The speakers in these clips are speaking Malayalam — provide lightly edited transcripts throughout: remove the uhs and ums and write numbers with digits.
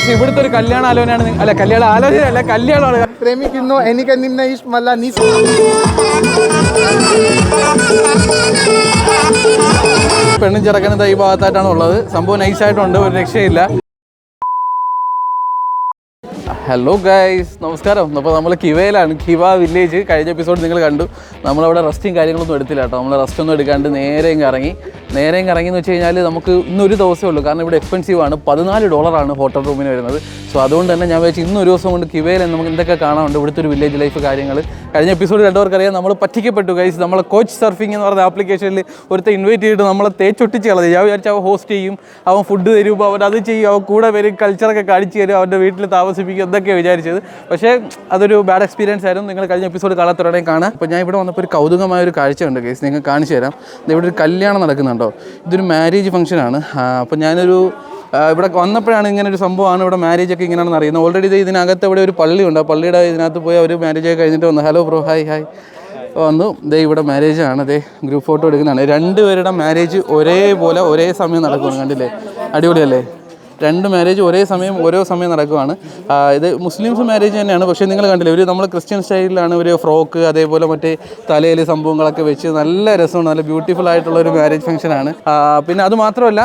പക്ഷെ ഇവിടുത്തെ ഒരു കല്യാണ ആലോചനയാണ്. അല്ല കല്യാണ ആലോചനയല്ല, കല്യാണമാണ്. പ്രേമിക്കുന്നു എനിക്ക് നിന്നെ ഇഷ്ടമല്ല നീ. പെണ്ണും ചെറുക്കനും ഈ ഭാഗത്തായിട്ടാണ് ഉള്ളത്. സംഭവം നൈസായിട്ടുണ്ട്, ഒരു രക്ഷയില്ല. ഹലോ ഗൈസ്, നമസ്കാരം. അപ്പോൾ നമ്മൾ കിവയിലാണ്, കിവ വില്ലേജ്. കഴിഞ്ഞ എപ്പിസോഡ് നിങ്ങൾ കണ്ടു. നമ്മളവിടെ റെസ്റ്റും കാര്യങ്ങളൊന്നും എടുത്തില്ല കേട്ടോ. നമ്മൾ റെസ്റ്റൊന്നും എടുക്കാണ്ട് നേരെ ഇറങ്ങി എന്ന് വെച്ച് കഴിഞ്ഞാൽ നമുക്ക് ഇന്നൊരു ദിവസമേ ഉള്ളൂ. കാരണം ഇവിടെ എക്സ്പെൻസീവ് ആണ്. $14 ഹോട്ടൽ റൂമിന് വരുന്നത്. സോ അതുകൊണ്ട് തന്നെ ഞാൻ വെച്ച് ഇന്നൊരു ദിവസം കൊണ്ട് കിവയിൽ നമുക്ക് എന്തൊക്കെ കാണാനുണ്ട്, ഇവിടുത്തെ ഒരു വില്ലേജ് ലൈഫ് കാര്യങ്ങൾ. കഴിഞ്ഞ എപ്പിസോഡ് കണ്ടവർക്കറിയാം, നമ്മൾ പറ്റിക്കപ്പെട്ടു ഗൈസ്. നമ്മളെ കോച്ച് സർഫിംഗ് എന്ന് പറഞ്ഞ ആപ്ലിക്കേഷനിൽ ഒരുത്തെ ഇൻവൈറ്റ് ചെയ്തിട്ട് നമ്മളെ തേച്ചൊട്ടിച്ച് കളഞ്ഞു. ഞാൻ വിചാരിച്ചു അവൻ ഹോസ്റ്റ് ചെയ്യും, അവൻ ഫുഡ് തരും, അവൻ അത് ചെയ്യും, അവൻ കൂടെ വരും, കൾച്ചറൊക്കെ കാണിച്ച് തരും, അവൻ്റെ വീട്ടിൽ താമസിപ്പിക്കും എന്നൊക്കെയാണ് വിചാരിച്ചത്. പക്ഷേ അതൊരു ബാഡ് എക്സ്പീരിയൻസ് ആയിരുന്നു. നിങ്ങൾ കഴിഞ്ഞ എപ്പിസോഡ് കാണാത്തവരുടെയും കാണാം. അപ്പോൾ ഞാൻ ഇവിടെ വന്നപ്പോൾ ഒരു കൗതുകമായ ഒരു കാഴ്ച ഉണ്ട് ഗൈസ്, നിങ്ങൾ കാണിച്ചു തരാം. ഇവിടെ ഒരു കല്യാണം നടക്കുന്നുണ്ടോ, ഇതൊരു മാരേജ് ഫംഗ്ഷനാണ്. അപ്പോൾ ഞാനൊരു ഇവിടെ വന്നപ്പോഴാണ് ഇങ്ങനെ ഒരു സംഭവമാണ്, ഇവിടെ മാരേജൊക്കെ ഇങ്ങനെയാണെന്ന് അറിയുന്നത്. ഓൾറെഡി ഇതിനകത്ത് ഇവിടെ ഒരു പള്ളിയുണ്ട്. ആ പള്ളിയുടെ ഇതിനകത്ത് പോയി അവർ മാരേജൊക്കെ കഴിഞ്ഞിട്ട് വന്നു. ഹലോ ബ്രോ, ഹായ് വന്നു. ഇവിടെ മാരേജാണ്. ഗ്രൂപ്പ് ഫോട്ടോ എടുക്കുന്നതാണ്. രണ്ടുപേരുടെ മാരേജ് ഒരേപോലെ ഒരേ സമയം നടക്കുകയാണ്. കണ്ടില്ലേ, അടിപൊളിയല്ലേ? രണ്ട് മാരേജ് ഓരോ സമയം നടക്കുകയാണ്. ഇത് മുസ്ലിംസ് മാരേജ് തന്നെയാണ്. പക്ഷേ നിങ്ങൾ കണ്ടില്ലേ, നമ്മൾ ക്രിസ്ത്യൻ സ്റ്റൈലിലാണ്. ഒരു ഫ്രോക്ക് അതേപോലെ മറ്റേ തലയിൽ സംഭവങ്ങളൊക്കെ വെച്ച് നല്ല രസമാണ്, നല്ല ബ്യൂട്ടിഫുൾ ആയിട്ടുള്ള ഒരു മാരേജ് ഫംഗ്ഷനാണ്. പിന്നെ അത് മാത്രമല്ല,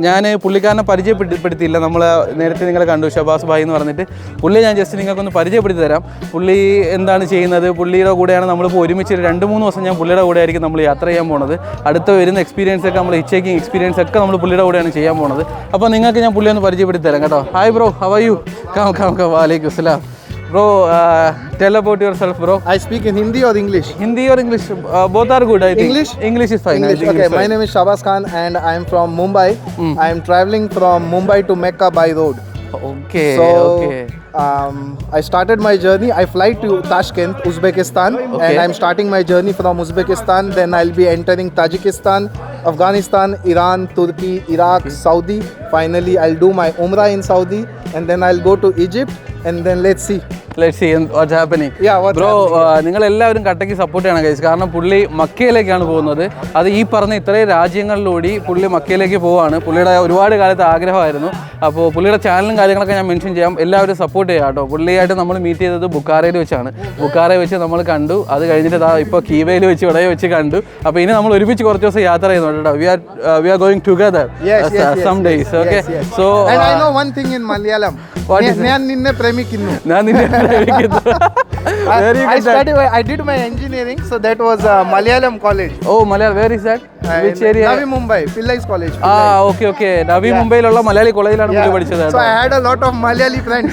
ഞാൻ പുള്ളിക്കാരനെ പരിചയപ്പെടുത്തിയില്ല. നമ്മൾ നേരത്തെ നിങ്ങൾ കണ്ടു, ഷബാസ് ഭായ് എന്ന് പറഞ്ഞിട്ട്. പുള്ളിയെ ഞാൻ ജസ്റ്റ് നിങ്ങൾക്കൊന്ന് പരിചയപ്പെടുത്തി തരാം. പുള്ളി എന്താണ് ചെയ്യുന്നത്, പുള്ളിയുടെ കൂടെയാണ് നമ്മളിപ്പോൾ ഒരുമിച്ച് 2-3 ദിവസം ഞാൻ പുള്ളിയുടെ കൂടെ ആയിരിക്കും നമ്മൾ യാത്ര ചെയ്യാൻ പോകുന്നത്. അടുത്ത വരുന്ന എക്സ്പീരിയൻസ് ഒക്കെ, നമ്മൾ ഹിച്ചേക്കിംഗ് എക്സ്പീരിയൻസ് ഒക്കെ നമ്മൾ പുള്ളിയുടെ കൂടെയാണ് ചെയ്യാൻ പോകുന്നത്. അപ്പോൾ നിങ്ങൾക്ക് ഞാൻ പുള്ളിയെ ഒന്ന് പരിചയപ്പെടുത്തി തരാം കേട്ടോ. Hi bro, how are you? കം വാലേക്കും അസ്സലാം. Bro, tell about yourself, bro. I speak in Hindi or English? Hindi or English, both are good, I think. English is fine. English. Okay, my name is Shabaz Khan and I am from Mumbai. I am traveling from Mumbai to Mecca by road. Okay. I started my journey. I fly to Tashkent, Uzbekistan, and I am starting my journey from Uzbekistan. Then I'll be entering Tajikistan, Afghanistan, Iran, Turkey, Iraq, Saudi. Finally, I'll do my Umrah in Saudi, and then I'll go to Egypt, and then let's see what's happening. Bro, നിങ്ങളെല്ലാവരും കട്ടയ്ക്ക് സപ്പോർട്ട് ചെയ്യണം ഗൈസ്. കാരണം പുള്ളി മക്കയിലേക്കാണ് പോകുന്നത്. അത് ഈ പറഞ്ഞ ഇത്രയും രാജ്യങ്ങളിലൂടെ പുള്ളി മക്കയിലേക്ക് പോവാണ്. പുള്ളിയുടെ ഒരുപാട് കാലത്ത് ആഗ്രഹമായിരുന്നു. അപ്പോൾ പുള്ളിയുടെ ചാനലും കാര്യങ്ങളൊക്കെ ഞാൻ മെൻഷൻ ചെയ്യാം. എല്ലാവരും സപ്പോർട്ട് ചെയ്യാം കേട്ടോ. പുള്ളിയായിട്ട് നമ്മൾ മീറ്റ് ചെയ്തത് ബുക്കാറയിൽ വെച്ചാണ്. ബുക്കാറയിൽ വെച്ച് നമ്മൾ കണ്ടു. അത് കഴിഞ്ഞിട്ട് ഇപ്പോൾ കീവയിൽ വെച്ച് ഇവിടെ വെച്ച് കണ്ടു. അപ്പോൾ ഇനി നമ്മൾ ഒരുമിച്ച് കുറച്ച് ദിവസം യാത്ര ചെയ്യുന്നുണ്ട് കേട്ടോ. We are going together some days. Okay, so I know one thing in Malayalam. ഞാൻ നിന്നെ പ്രേമിക്കുന്നു. I did my engineering, so that was Malayalam college. Oh, Malayalam. Where is that? Which area? Navi Mumbai, Pillai's college. Okay. Navi Mumbaiയിലുള്ള Malayali കോളേജിലാണ് പുള്ളി പഠിച്ചത്. So I had a lot of Malayali friends.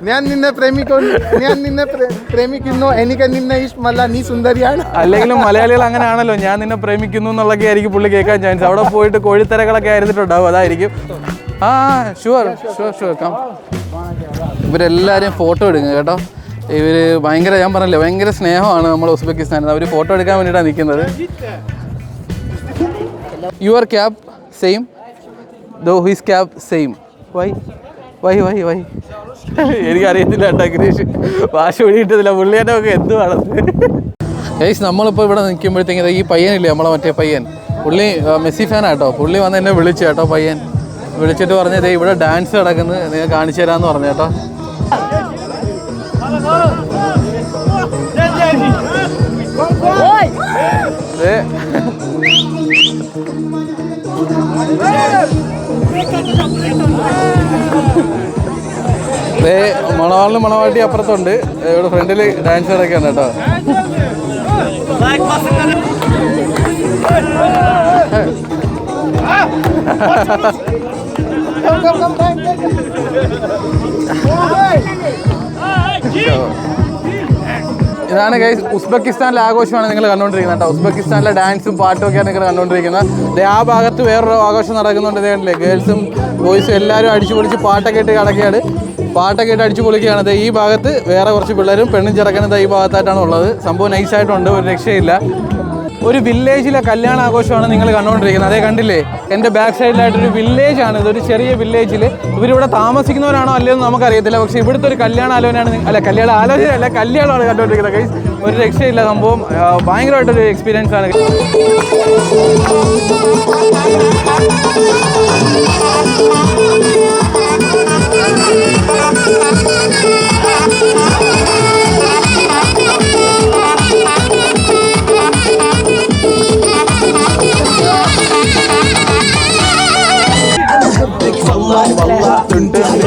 ഞാൻ നിന്നെ പ്രേമിക്കുന്നു എനിക്ക് നിന്നെ ഇഷ്ടമല്ല നീ സുന്ദരിയാണ്. അല്ലെങ്കിലും മലയാളികൾ അങ്ങനെയാണല്ലോ, ഞാൻ നിന്നെ പ്രേമിക്കുന്നു എന്നുള്ളതൊക്കെ ആയിരിക്കും പുള്ളി കേൾക്കാൻ ചാൻസ്. അവിടെ പോയിട്ട് കോഴിത്തരകളൊക്കെ ആയിരുന്നിട്ടുണ്ടാവും, അതായിരിക്കും. Sure come. ഇവരെല്ലാവരും ഫോട്ടോ എടുക്കുക കേട്ടോ. ഇവർ ഭയങ്കര, ഞാൻ പറഞ്ഞില്ലേ, ഭയങ്കര സ്നേഹമാണ് നമ്മൾ ഉസ്ബെക്കിസ്ഥാനിൽ. അവർ ഫോട്ടോ എടുക്കാൻ വേണ്ടിയിട്ടാണ് നിൽക്കുന്നത്. Your cab same, though his cab same. Why എനിക്കറിയത്തില്ല കേട്ടോ. ഗിരീഷ് ഭാഷ ഒഴിയിട്ടതില്ല, പുള്ളിയുടെ ഒക്കെ എന്തുവാണ് ഗൈസ്. നമ്മളിപ്പോൾ ഇവിടെ നിൽക്കുമ്പോഴത്തേക്കും ഈ പയ്യനില്ലേ, നമ്മളെ മറ്റേ പയ്യൻ, പുള്ളി മെസ്സി ഫാനാട്ടോ. പുള്ളി വന്ന് എന്നെ വിളിച്ചു കേട്ടോ. പയ്യൻ വിളിച്ചിട്ട് പറഞ്ഞത് ഇവിടെ ഡാൻസ് നടക്കുന്നത് നിങ്ങൾ കാണിച്ചു തരാമെന്ന് പറഞ്ഞു കേട്ടോ. മണവാളിന് മണവാട്ടി അപ്പുറത്തുണ്ട്. ഇവിടെ ഫ്രണ്ടിൽ ഡാൻസ് നടക്കുകയാണ് കേട്ടോ. ഇതാണ് ഗൈസ് ഉസ്ബെക്കിസ്ഥാനിലെ ആഘോഷമാണ് നിങ്ങൾ കണ്ടുകൊണ്ടിരിക്കുന്നത് കേട്ടോ. ഉസ്ബെക്കിസ്ഥാനിലെ ഡാൻസും പാട്ടും ഒക്കെയാണ് നിങ്ങൾ കണ്ടുകൊണ്ടിരിക്കുന്നത്. ആ ഭാഗത്ത് വേറൊരു ആഘോഷം നടക്കുന്നുണ്ട്. ഇതേ ഗേൾസും ബോയ്സും എല്ലാവരും അടിച്ചു പൊളിച്ച് പാട്ടൊക്കെ ഇട്ട് കിടക്കുകയാണ്. അടിച്ചു പൊളിക്കുകയാണ്. ഈ ഭാഗത്ത് വേറെ കുറച്ച് പിള്ളേരും പെണ്ണും ചെറുക്കനും ഈ ഭാഗത്തായിട്ടാണ് ഉള്ളത്. സംഭവം നൈസായിട്ടുണ്ട്, ഒരു രക്ഷയില്ല. ഒരു വില്ലേജിലെ കല്യാണ ആഘോഷമാണ് നിങ്ങൾ കണ്ടുകൊണ്ടിരിക്കുന്നത്. അതേ കണ്ടില്ലേ, എൻ്റെ ബാക്ക് സൈഡിലായിട്ടൊരു വില്ലേജാണ്. ഇതൊരു ചെറിയ വില്ലേജിൽ ഇവരിവിടെ താമസിക്കുന്നവരാണോ അല്ലയോ എന്ന് നമുക്കറിയത്തില്ല. പക്ഷേ ഇവിടുത്തെ ഒരു കല്യാണ ആലോചനയാണ്, കല്യാണമാണ് കണ്ടുകൊണ്ടിരിക്കുന്നത് ഗൈസ്. ഒരു രക്ഷയില്ല, സംഭവം ഭയങ്കരമായിട്ടൊരു എക്സ്പീരിയൻസ് ആണ്.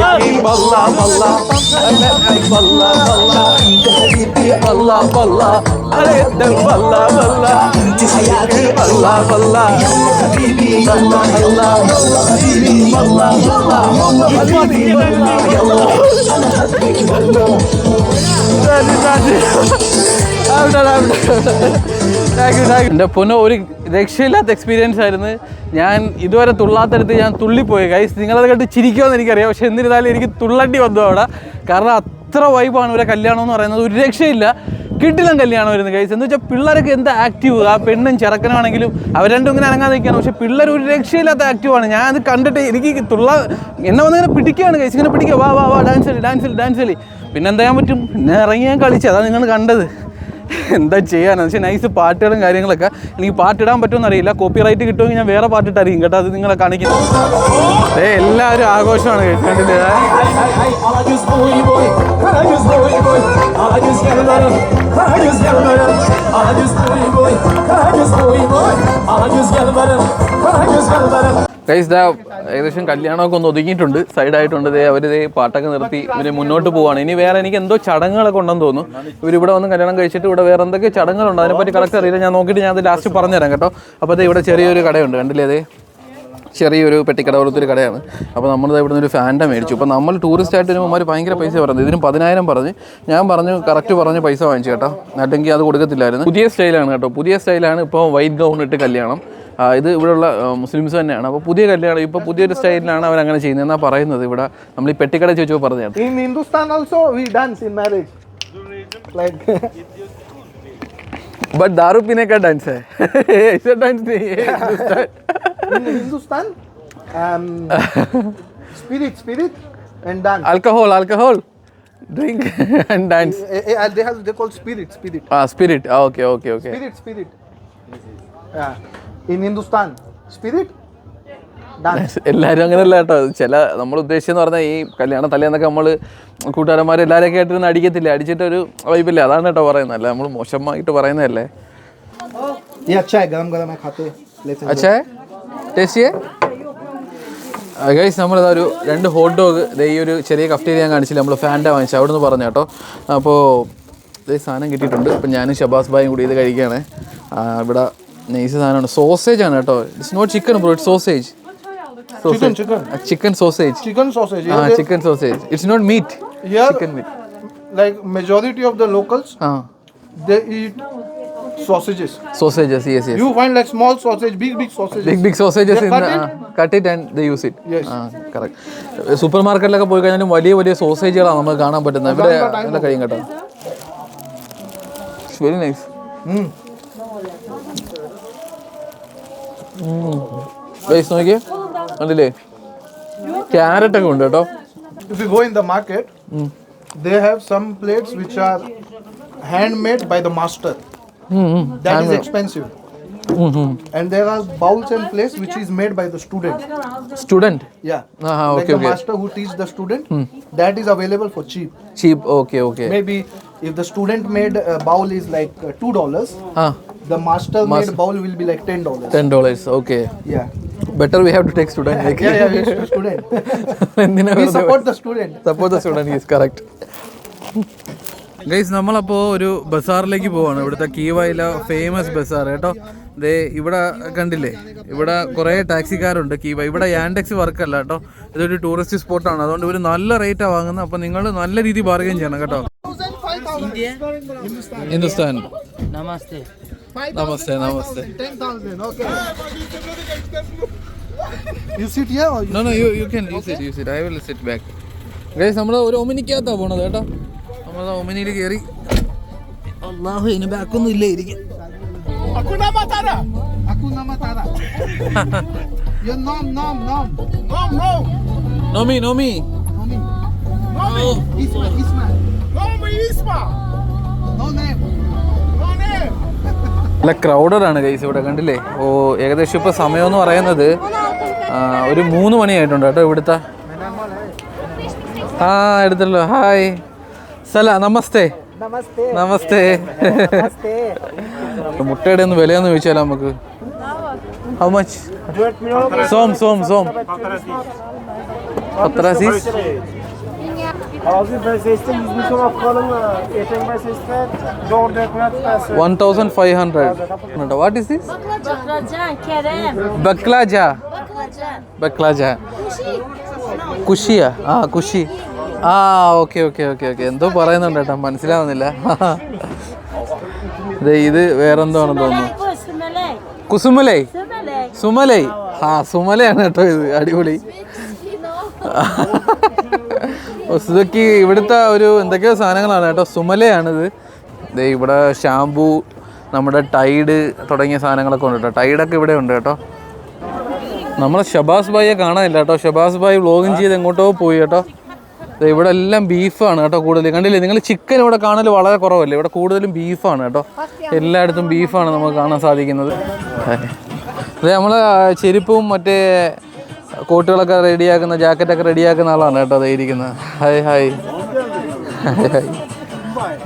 Balla balla, balla balla, balla balla, balla balla, balla balla, എൻ്റെ പൊന്നോ ഒരു രക്ഷയില്ലാത്ത എക്സ്പീരിയൻസ് ആയിരുന്നു. ഞാൻ ഇതുവരെ തുള്ളാത്തടുത്ത് ഞാൻ തുള്ളിപ്പോയി ഗൈസ്. നിങ്ങളത് കണ്ട് ചിരിക്കുമെന്ന് എനിക്കറിയാം, പക്ഷെ എന്നിരുന്നാലും എനിക്ക് തുള്ളണ്ടി വന്നു അവിടെ. കാരണം അത്ര വൈബാണ് ഇവരെ കല്യാണം എന്ന് പറയുന്നത്. ഒരു രക്ഷയില്ല, കിട്ടിലും കല്യാണമായിരുന്നു ഗൈസ്. എന്ന് വെച്ചാൽ പിള്ളേരൊക്കെ എന്താ ആക്റ്റീവ്, ആ പെണ്ണും ചെറുക്കനാണെങ്കിലും അവർ രണ്ടും ഇങ്ങനെ അനങ്ങാതെ നിൽക്കുകയാണ്. പക്ഷേ പിള്ളേർ ഒരു രക്ഷയില്ലാത്ത ആക്റ്റീവാണ്. ഞാൻ അത് കണ്ടിട്ട് എനിക്ക് എന്നെ വന്നിങ്ങനെ പിടിക്കുകയാണ് ഗൈസ്, ഇങ്ങനെ പിടിക്കുക, വാ വാ വാ ഡാൻസ് കളി ഡാൻസ് കളി ഡാൻസ് കളി. പിന്നെ എന്താ ചെയ്യാൻ പറ്റും, പിന്നെ ഇറങ്ങി ഞാൻ കളിച്ചു, അതാണ് നിങ്ങൾ കണ്ടത്. എന്താ ചെയ്യാനാണ്. പക്ഷേ നൈസ് പാട്ടുകളും കാര്യങ്ങളൊക്കെ. എനിക്ക് പാട്ടിടാൻ പറ്റുമെന്ന് അറിയില്ല, കോപ്പി റൈറ്റ് കിട്ടുമെങ്കിൽ ഞാൻ വേറെ പാട്ടിട്ടായിരിക്കും കേട്ടോ, അത് നിങ്ങളെ കാണിക്കുന്നത്. എല്ലാവരും ആഘോഷമാണ് കേട്ടില്ലേ. ഗൈസ് ദാ ഏകദേശം കല്യാണമൊക്കെ ഒന്ന് ഒതുങ്ങിയിട്ടുണ്ട്, സൈഡായിട്ടുണ്ട്. അവർ പാട്ടൊക്കെ നിർത്തി ഇവർ മുന്നോട്ട് പോവാണ്. ഇനി വേറെ എനിക്ക് എന്തോ ചടങ്ങുകളൊക്കെ ഉണ്ടെന്ന് തോന്നുന്നു. ഇവരിവിടെ വന്ന് കല്യാണം കഴിച്ചിട്ട് ഇവിടെ വേറെ എന്തൊക്കെ ചടങ്ങുകളുണ്ട്, അതിനെപ്പറ്റി കറക്റ്റ് അറിയില്ല. ഞാൻ നോക്കിയിട്ട് ഞാൻ അത് ലാസ്റ്റ് പറഞ്ഞുതരാം കേട്ടോ. അപ്പോൾ ഇവിടെ ചെറിയൊരു കടയുണ്ട്, കണ്ടില്ലേ, അതേ ചെറിയൊരു പെട്ടിക്കട പോലത്തെ ഒരു കടയാണ്. അപ്പോൾ നമ്മളിത് ഇവിടെ നിന്ന് ഒരു ഫാൻറ്റ മേടിച്ചു. അപ്പോൾ നമ്മൾ ടൂറിസ്റ്റ് ആയിട്ട് വരുമ്പോൾ ഭയങ്കര പൈസ പറഞ്ഞത്, ഇതിനും 10,000 പറഞ്ഞ്. ഞാൻ പറഞ്ഞു കറക്റ്റ് പറഞ്ഞ് പൈസ വാങ്ങിച്ചു കേട്ടോ, അല്ലെങ്കിൽ അത് കൊടുക്കത്തില്ലായിരുന്നു. പുതിയ സ്റ്റൈലാണ് കേട്ടോ, പുതിയ സ്റ്റൈലാണ്. ഇപ്പോൾ വൈറ്റ് ഗൗൺ ഇട്ട് കല്യാണം. ഇത് ഇവിടെയുള്ള മുസ്ലിംസ് തന്നെയാണ്. അപ്പോൾ പുതിയ കല്യാണം ഇപ്പോൾ പുതിയൊരു സ്റ്റൈലിലാണ് അവരങ്ങനെ ചെയ്യുന്നത് എന്നാണ് പറയുന്നത്. ഇവിടെ നമ്മൾ ഈ പെട്ടിക്കട ചോദിച്ചപ്പോൾ പറഞ്ഞതാണ്. In Hindustan also we dance in marriage. Like But दारू पीने का डांस है, ऐसा डांस नहीं है Hindustan. In Hindustan, spirit and dance. Alcohol, drink and dance. They call spirit. Spirit. Okay. Spirit. Yeah. In Hindustan, spirit, dance. എല്ലാവരും അങ്ങനെയല്ല കേട്ടോ. ചില നമ്മൾ ഉദ്ദേശിച്ചെന്ന് പറഞ്ഞാൽ ഈ കല്യാണ തലേന്നൊക്കെ നമ്മൾ കൂട്ടുകാരന്മാർ എല്ലാവരെയൊക്കെ ആയിട്ടിരുന്ന് അടിക്കത്തില്ല, അടിച്ചിട്ടൊരു വൈബില്ല, അതാണ് കേട്ടോ പറയുന്നത്. അല്ല നമ്മൾ മോശമായിട്ട് പറയുന്നതല്ലേ. अच्छा है, गरम है, खाते हैं. अच्छा है, ടേസ്റ്റി. ഗൈസ് നമ്മളിതാ ഒരു 2 ഹോട്ട് ഡോഗ് ഈ ഒരു ചെറിയ കഫ്റ്റേരിയ ഞാൻ കാണിച്ചില്ല, നമ്മൾ ഫാൻറ്റ വാങ്ങിച്ചു അവിടെ നിന്ന് പറഞ്ഞു കേട്ടോ. അപ്പോൾ ഇതേ സാധനം കിട്ടിയിട്ടുണ്ട്. ഇപ്പം ഞാനും ഷബാസ് ഭായും കൂടി ഇത് കഴിക്കുകയാണ്. ഇവിടെ നൈസ് സാധനമാണ്, സോസേജ് ആണ് കേട്ടോ. It's not chicken bro, it's sausage. Chicken sausage. Chicken sausage. It's not meat. Here, chicken meat. Like majority of the locals, they eat sausages. Sausages, yes. You find like small sausage, big sausages. Big sausages they cut it and they use it. Yes. Correct. Super മാർക്കറ്റിലൊക്കെ പോയി കഴിഞ്ഞാലും വലിയ സോസേജുകളാണ് നമുക്ക് കാണാൻ പറ്റുന്നത്. ഇവിടെ നല്ല കഴിയും കേട്ടോ. Very nice. ഗൈസ് നോക്കിയേ, കണ്ടില്ലേ, ക്യാരറ്റ് ഒക്കെ ഉണ്ട് കേട്ടോ. If you go in the market, they have some plates which are handmade by the master. That is expensive. And there are bowls and plates which is made by the student. Yeah. Like the master who teach the student, that is available for cheap. Okay. Maybe if the student made bowl is like $2, the master made bowl will be like $10. Okay. Yeah. Better we have to take student. Yeah, we should student. We support the student. Yes, correct. Guys നമ്മളപ്പോൾ ഒരു ബസാറിലേക്ക് പോവാണ്. ഇവിടുത്തെ കീവയില ഫേമസ് ബസാർ കേട്ടോ. ദേ ഇവിടെ കണ്ടില്ലേ, ഇവിടെ കുറേ ടാക്സിക്കാരുണ്ട് കീവ. ഇവിടെ യാൻഡെക്സ് വർക്കല്ല കേട്ടോ, ഇതൊരു ടൂറിസ്റ്റ് സ്പോട്ടാണ്. അതുകൊണ്ട് ഇവർ നല്ല റേറ്റാണ് വാങ്ങുന്നത്. അപ്പോൾ നിങ്ങൾ നല്ല രീതിയിൽ ബാർഗൈൻ ചെയ്യണം കേട്ടോ. ഹിന്ദുസ്ഥാൻ. നമസ്തേ. 10,000. Okay. You sit here or No, you can sit. I will sit back. Guys നമ്മൾ ഒരു ഒമിനിക്കകത്താണ് പോണത് കേട്ടോ. നമ്മൾ ഒമിനിയിൽ കയറി. അല്ലാഹു, ഇനി ബാക്കൊന്നും ഇല്ല ഇരിക്കും. Hakuna Matata. Your nom. Nomi. Isma. No name. നല്ല ക്രൗഡഡാണ് ഗൈസ് ഇവിടെ, കണ്ടില്ലേ. ഏകദേശം ഇപ്പോൾ സമയം എന്ന് പറയുന്നത് ഒരു 3 മണിയായിട്ടുണ്ട് കേട്ടോ ഇവിടുത്തെ. എടുത്തല്ലോ. ഹായ് സല, നമസ്തേ. മുട്ടയുടെ ഒന്ന് വിലയൊന്ന് ചോദിച്ചാലോ നമുക്ക്. How much? സോം Patarasis. Ağzı beseste 100 bin sonra kalın. Eten beseste 4 ekmek beseste. 1500. What is this? Baklajan, Kerem. Baklaja. Baklaja. കുഷിയ ആ കുഷി ആ ഓക്കെ ഓക്കെ ഓക്കെ ഓക്കെ എന്തോ പറയുന്നുണ്ട് കേട്ടോ മനസ്സിലാവുന്നില്ല. ഇത് വേറെന്തോണെന്ന് തോന്നുന്നു. കുസുമലൈ സുമലൈ ആ സുമലയാണ് കേട്ടോ ഇത്. അടിപൊളി. ഇതൊക്കെ ഇവിടുത്തെ ഒരു എന്തൊക്കെയോ സാധനങ്ങളാണ് കേട്ടോ. സുമലയാണിത്. ഇവിടെ ഷാംപൂ, നമ്മുടെ ടൈഡ് തുടങ്ങിയ സാധനങ്ങളൊക്കെ ഉണ്ട് കേട്ടോ. ടൈഡൊക്കെ ഇവിടെ ഉണ്ട് കേട്ടോ. നമ്മളെ ഷബാസ് ഭായിയെ കാണാനില്ല കേട്ടോ. ഷബാസ് ഭായി വ്ളോഗിങ് ചെയ്ത് എങ്ങോട്ടോ പോയി കേട്ടോ. ഇവിടെ എല്ലാം ബീഫാണ് കേട്ടോ കൂടുതൽ. കണ്ടില്ലേ നിങ്ങൾ, ചിക്കൻ ഇവിടെ കാണൽ വളരെ കുറവല്ലേ. ഇവിടെ കൂടുതലും ബീഫാണ് കേട്ടോ. എല്ലായിടത്തും ബീഫാണ് നമുക്ക് കാണാൻ സാധിക്കുന്നത്. അതെ, നമ്മൾ ചെരുപ്പും മറ്റേ കോട്ടുകളൊക്കെ റെഡിയാക്കുന്ന, ജാക്കറ്റൊക്കെ റെഡിയാക്കുന്ന ആളാണ് കേട്ടോ അതേ ഇരിക്കുന്നത്. ഹായ് ഹായ് ഹായ്,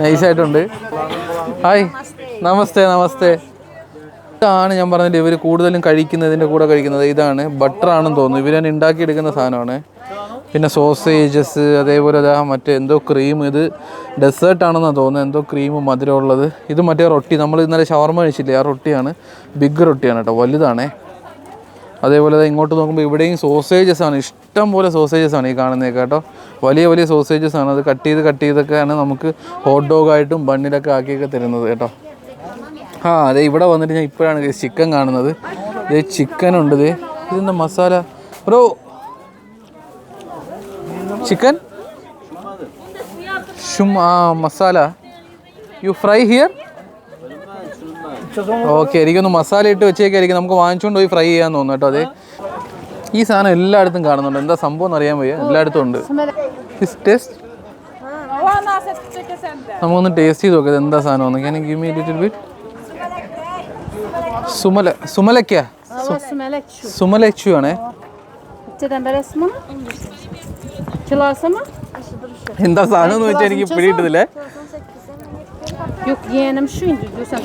നൈസായിട്ടുണ്ട്. ഹായ്, നമസ്തേ നമസ്തേ. ഇതാണ് ഞാൻ പറഞ്ഞിട്ട് ഇവർ കൂടുതലും കഴിക്കുന്നതിൻ്റെ കൂടെ കഴിക്കുന്നത്. ഇതാണ് ബട്ടറാണെന്ന് തോന്നുന്നു. ഇവർ തന്നെ ഉണ്ടാക്കിയെടുക്കുന്ന സാധനമാണ്. പിന്നെ സോസേജസ്, അതേപോലെ മറ്റേ എന്തോ ക്രീം. ഇത് ഡെസേർട്ടാണെന്നാണ് തോന്നുന്നത്. എന്തോ ക്രീം മധുരമുള്ളത്. ഇത് മറ്റേ റൊട്ടി, നമ്മൾ ഇന്നലെ ഷവർമ കഴിച്ചില്ലേ, ആ റൊട്ടിയാണ്. ബിഗ് റൊട്ടിയാണ് കേട്ടോ, വലുതാണേ. അതേപോലെ ഇങ്ങോട്ട് നോക്കുമ്പോൾ ഇവിടെയും സോസേജസ് ആണ്. ഇഷ്ടം പോലെ സോസേജസ് ആണ് ഈ കാണുന്നതൊക്കെ കേട്ടോ. വലിയ വലിയ സോസേജസ് ആണ്. അത് കട്ട് ചെയ്തൊക്കെയാണ് നമുക്ക് ഹോട്ട് ഡോഗായിട്ടും ബണ്ണിലൊക്കെ ആക്കിയൊക്കെ തരുന്നത് കേട്ടോ. ആ അതെ, ഇവിടെ വന്നിട്ട് ഞാൻ ഇപ്പോഴാണ് ചിക്കൻ കാണുന്നത്. ഇതേ ചിക്കനുണ്ട്. ഇതെന്താ masala bro? Chicken masala you fry here? Okay, എനിക്കൊന്ന് മസാല ഇട്ട് വെച്ചേക്കായിരിക്കും. നമുക്ക് വാങ്ങിച്ചുകൊണ്ട് പോയി ഫ്രൈ ചെയ്യാൻ തോന്നുന്നു കേട്ടോ. അതെ, ഈ സാധനം എല്ലായിടത്തും കാണുന്നുണ്ട്. എന്താ സംഭവം എന്ന് അറിയാൻ വയ്യ, എല്ലായിടത്തും ഉണ്ട്. ടേസ്റ്റ് നമുക്കൊന്ന് ടേസ്റ്റ് ചെയ്ത് നോക്കാം എന്താ സാധനം. Can you give me little bit? സുമലച്ചു ആണേ. എന്താ സാധനം എന്ന് വെച്ചാൽ എനിക്ക് പിടിയിട്ടതില്ലേ.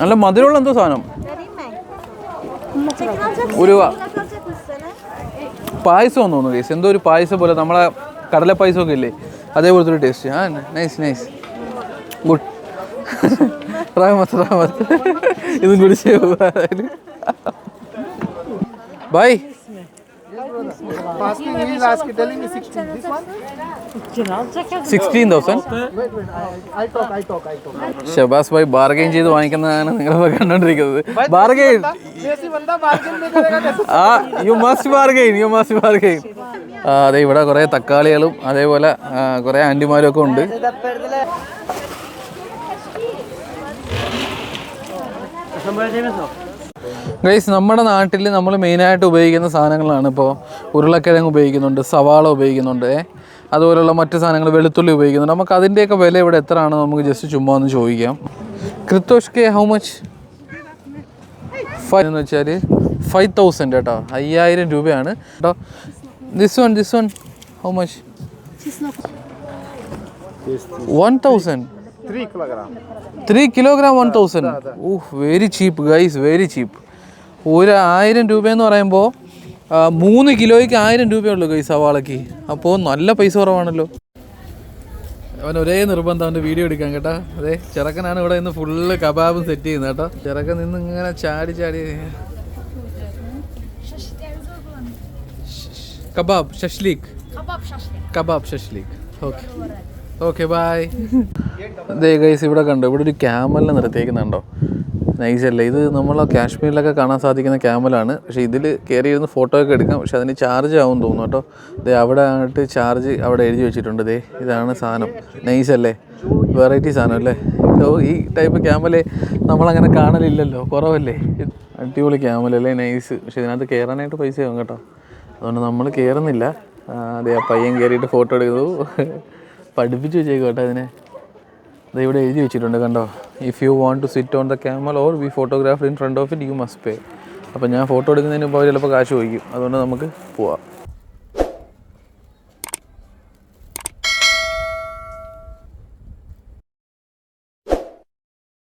നല്ല മധുരമുള്ള എന്തോ സാധനം. ഒരു പായസം തോന്നുന്നു കേസ്. എന്തോ ഒരു പായസം പോലെ, നമ്മളെ കടല പായസമൊക്കെ ഇല്ലേ, അതേപോലത്തെ ഒരു ടേസ്റ്റ്. ആ നൈസ് നൈസ് ഗുഡ്. റാമത്ത് ഇതും കുടിച്ച് by. Asking, he is asking, telling me 16. This one? 16,000. I talk. Shahbaz ഭായ് ബാർഗെയിൻ ചെയ്ത് വാങ്ങിക്കുന്നതാണ് നിങ്ങളിപ്പോൾ കണ്ടോണ്ടിരിക്കുന്നത്. Bargain, you must bargain. അതെ, ഇവിടെ കുറേ തക്കാളികളും അതേപോലെ കുറേ ആൻറ്റിമാരും ഒക്കെ ഉണ്ട്. ഗൈസ്, നമ്മുടെ നാട്ടിൽ നമ്മൾ മെയിനായിട്ട് ഉപയോഗിക്കുന്ന സാധനങ്ങളാണ്. ഇപ്പോൾ ഉരുളക്കിഴങ്ങ് ഉപയോഗിക്കുന്നുണ്ട്, സവാള ഉപയോഗിക്കുന്നുണ്ട്, അതുപോലുള്ള മറ്റ് സാധനങ്ങൾ, വെളുത്തുള്ളി ഉപയോഗിക്കുന്നുണ്ട്. നമുക്ക് അതിൻ്റെയൊക്കെ വില ഇവിടെ എത്രയാണ് നമുക്ക് ജസ്റ്റ് ചുമ്മാ ഒന്ന് ചോദിക്കാം. ക്രിത്തോഷ്കെ ഹൗ മച്ച്? 5 എന്ന് വെച്ചാൽ 5,000 കേട്ടോ, 5,000 രൂപയാണ് കേട്ടോ. This one how much? 1,000. 3 kilogram 1,000. Very cheap guys, very cheap. 1,000 രൂപയെന്ന് പറയുമ്പോൾ 3 കിലോയ്ക്ക് 1000 രൂപയുള്ളൂ ഗൈസ് സവാളയ്ക്ക്. അപ്പോൾ നല്ല പൈസ കുറവാണല്ലോ. അവൻ ഒരേ നിർബന്ധം അവൻ്റെ വീഡിയോ എടുക്കാൻ കേട്ടോ. അതെ, ചെറുക്കനാണ് ഇവിടെ നിന്ന് ഫുള്ള് കബാബും സെറ്റ് ചെയ്യുന്നത് കേട്ടോ. ചെറുക്കൻ നിന്ന് ഇങ്ങനെ ചാടി കബാബ് ഷഷ്ലീക്ക്. Okay bye. ദേ ഗൈസ്, ഇവിടെ കണ്ടോ, ഇവിടെ ഒരു ക്യാമലിനെ നിർത്തിയേക്കുന്നുണ്ടോ? നൈസല്ലേ. ഇത് നമ്മൾ കാശ്മീരിലൊക്കെ കാണാൻ സാധിക്കുന്ന ക്യാമലാണ്. പക്ഷേ ഇതിൽ കയറി ഇരുന്ന് ഫോട്ടോ ഒക്കെ എടുക്കാം. പക്ഷെ അതിന് ചാർജ് ആവും തോന്നുന്നു കേട്ടോ. ദേ അവിടെ ആയിട്ട് ചാർജ് അവിടെ എഴുതി വെച്ചിട്ടുണ്ട്. ദേ ഇതാണ് സാധനം. നൈസല്ലേ, വെറൈറ്റി സാധനം അല്ലേ. ഈ ടൈപ്പ് ക്യാമല് നമ്മളങ്ങനെ കാണലില്ലല്ലോ, കുറവല്ലേ. അടിപൊളി ക്യാമലല്ലേ, നൈസ്. പക്ഷെ ഇതിനകത്ത് കയറാനായിട്ട് പൈസ ആവും കേട്ടോ. അതുകൊണ്ട് നമ്മൾ കയറുന്നില്ല. അതെ, ആ പയ്യൻ കയറിയിട്ട് ഫോട്ടോ എടുക്കുന്നു. പഠിപ്പിച്ച് വെച്ചേക്കും കേട്ടോ അതിനെ. ഇവിടെ എഴുതി വെച്ചിട്ടുണ്ട് കണ്ടോ. If you want to sit on the camel or we photograph in front of it you must pay. അപ്പോൾ ഞാൻ ഫോട്ടോ എടുക്കുന്നതിന് മുമ്പ് ചിലപ്പോൾ കാശ് ചോദിക്കും. അതുകൊണ്ട് നമുക്ക് പോവാം.